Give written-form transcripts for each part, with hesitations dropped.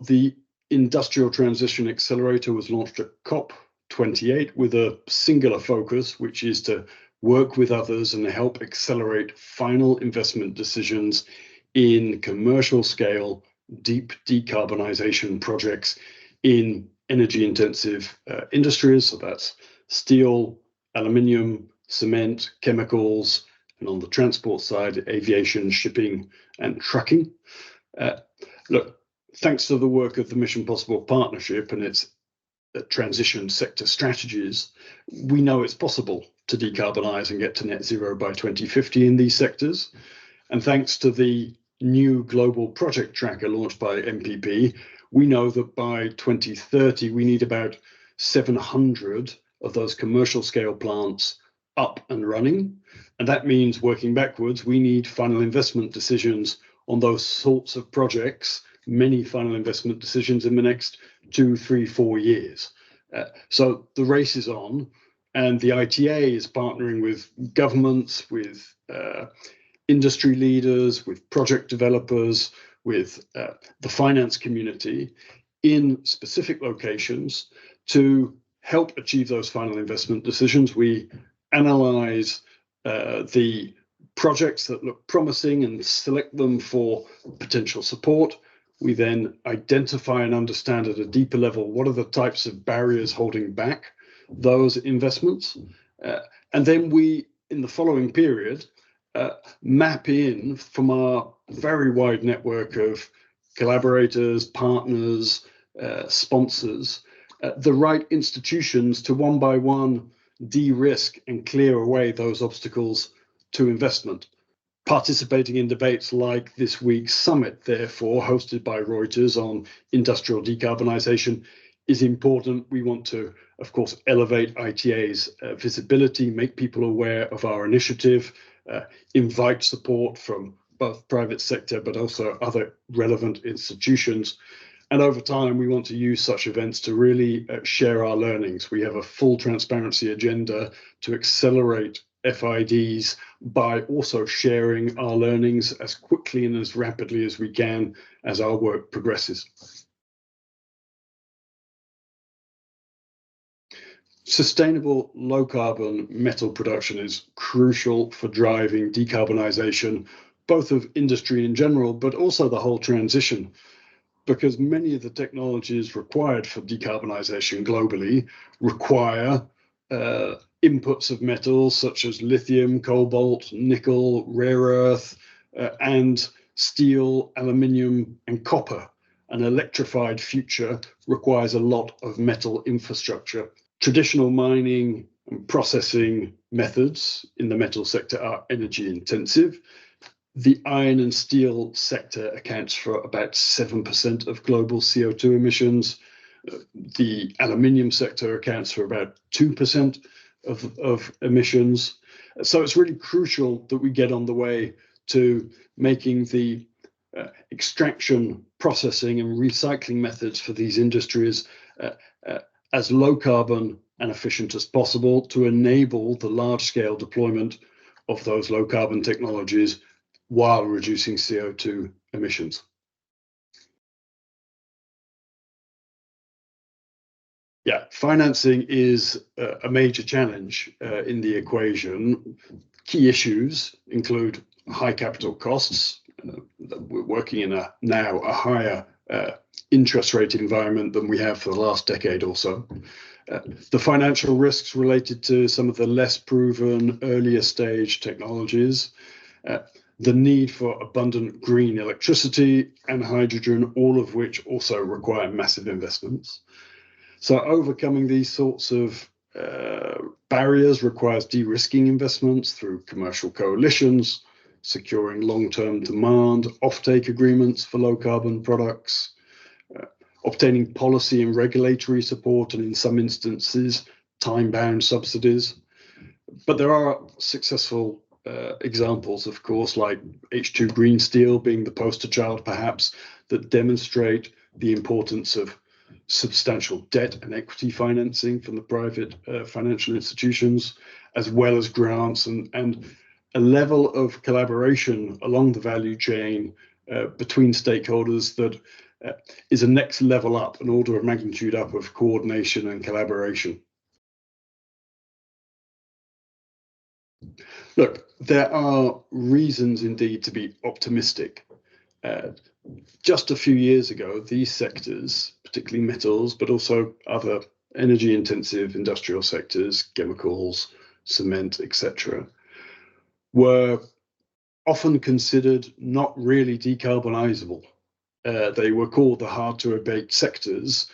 the Industrial Transition Accelerator was launched at COP28 with a singular focus, which is to work with others and help accelerate final investment decisions in commercial scale, deep decarbonisation projects in energy intensive industries. So that's steel, aluminium, cement, chemicals, and on the transport side, aviation, shipping, and trucking. Look, thanks to the work of the Mission Possible Partnership and its transition sector strategies, we know it's possible to decarbonise and get to net zero by 2050 in these sectors. And thanks to the new global project tracker launched by MPP, we know that by 2030, we need about 700 of those commercial scale plants up and running. And that means, working backwards, we need final investment decisions on those sorts of projects, many final investment decisions in the next 2, 3, 4 years. So the race is on, and the ITA is partnering with governments, with industry leaders, with project developers, with the finance community in specific locations to help achieve those final investment decisions. We analyze the projects that look promising and select them for potential support. We then identify and understand at a deeper level what are the types of barriers holding back those investments. And then we, in the following period, map in from our very wide network of collaborators, partners, sponsors, the right institutions to one by one de-risk and clear away those obstacles to investment. Participating in debates like this week's summit, therefore, hosted by Reuters on industrial decarbonisation, is important. We want to, of course, elevate ITA's visibility, make people aware of our initiative, invite support from both private sector but also other relevant institutions. And over time, we want to use such events to really share our learnings. We have a full transparency agenda to accelerate FIDs by also sharing our learnings as quickly and as rapidly as we can as our work progresses. Sustainable low-carbon metal production is crucial for driving decarbonisation, both of industry in general, but also the whole transition, because many of the technologies required for decarbonisation globally require inputs of metals such as lithium, cobalt, nickel, rare earth, and steel, aluminium, and copper. An electrified future requires a lot of metal infrastructure. Traditional mining and processing methods in the metal sector are energy intensive. The iron and steel sector accounts for about 7% of global CO2 emissions. The aluminium sector accounts for about 2% of emissions. So it's really crucial that we get on the way to making the extraction, processing and recycling methods for these industries as low carbon and efficient as possible to enable the large scale deployment of those low carbon technologies while reducing CO2 emissions. Yeah, financing is a major challenge in the equation. Key issues include high capital costs. We're working in now a higher interest rate environment than we have for the last decade or so. The financial risks related to some of the less proven earlier stage technologies, the need for abundant green electricity and hydrogen, all of which also require massive investments. So overcoming these sorts of barriers requires de-risking investments through commercial coalitions, securing long-term demand, offtake agreements for low-carbon products, obtaining policy and regulatory support, and in some instances, time-bound subsidies. But there are successful examples, of course, like H2 Green Steel being the poster child, perhaps, that demonstrate the importance of substantial debt and equity financing from the private financial institutions, as well as grants and a level of collaboration along the value chain between stakeholders that is a next level up, an order of magnitude up of coordination and collaboration. Look, there are reasons indeed to be optimistic. Just a few years ago, these sectors, particularly metals, but also other energy-intensive industrial sectors, chemicals, cement, etc., were often considered not really decarbonisable. They were called the hard-to-abate sectors,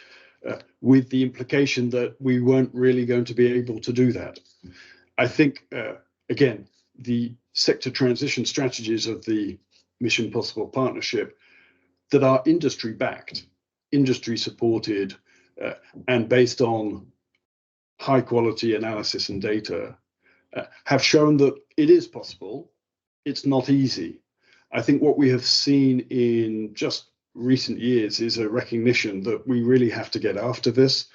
with the implication that we weren't really going to be able to do that. I think, again, the sector transition strategies of the Mission Possible Partnership that are industry-backed, industry-supported, and based on high-quality analysis and data, have shown that it is possible. It's not easy. I think what we have seen in just recent years is a recognition that we really have to get after this.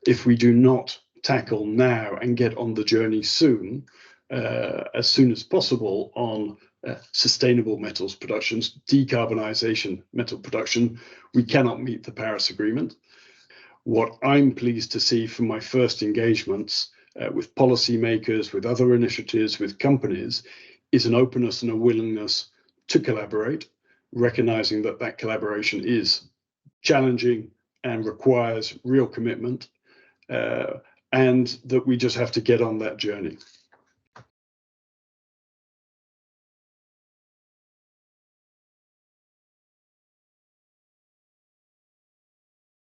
If we do not tackle now and get on the journey soon as possible on sustainable metals productions, decarbonisation metal production, we cannot meet the Paris Agreement. What I'm pleased to see from my first engagements with policymakers, with other initiatives, with companies, is an openness and a willingness to collaborate, recognizing that that collaboration is challenging and requires real commitment, and that we just have to get on that journey.